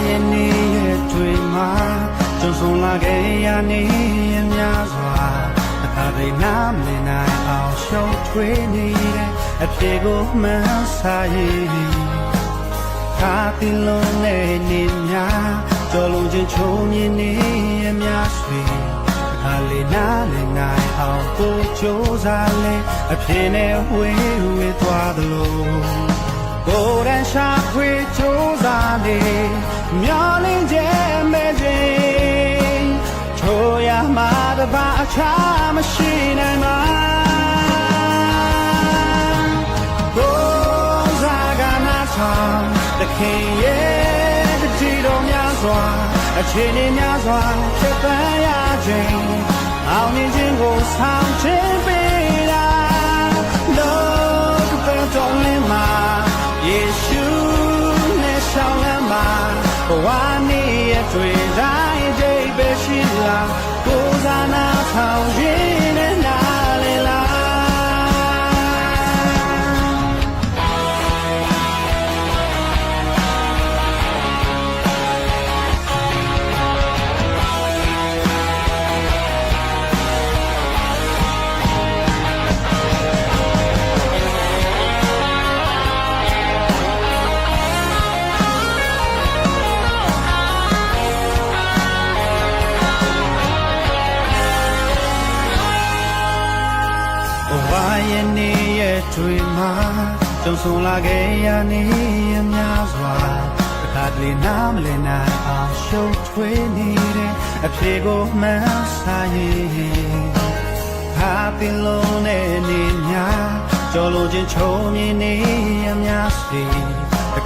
ရဲ့နေရဲ့တွေ့မှာကြုံဆုံလာခဲ့ရနေများစွာအခါတွေနားမလည်နိုင်အောင်ရှုံးထွေးနေတဲ့အဖြစ်ကိုမှန်းဆရင်ခါတင်လုံးနဲ့နေများကြော်လုံးချင်းချုံမြင်နေများဆွေအခါလေးနားလည်နိုင်အောင်ကိုကြိုးစားလဲအဖြစ်နဲ့ဝေးသွားသလိုကိုယ်တန်းရှာခွေကြိုးစားနေမျောလင်းခြင်းမဲ့ခြင်းချိုးရမှာတပါအခြားမရှိနိုင်မှာကိုယ်စားကနာဆောင်တခင်ရဲ့တတိတော်များစွာအချိန်များစွာဖြစ်ပန်းရခြင်းအောင်မြင်ခြင်းကိုဆောင်ခြင်းပေးတာလောကပတ်တော်လင်းမှာယေရှုနဲ့ဆောင်လမ်းမှာဘဝနေ့ရဲ့တွေ့တိုင်းအတိတ်ပဲရှိလားကိုယ်စားနာဆောင်ရင်းနဲ့နားလေလားရဲ့နေရဲ့တွေ့မှာကြုံဆုံလာခဲ့ရနေများစွာအခါတလေနားမလည်နိုင်အောင်ရှုံးထွေးနေတဲ့အဖြစ်ကိုမှန်းဆရင်ဟာတင်လုံးနဲ့နေများကြော်လို့ချင်းချုံမြင်နေများစီ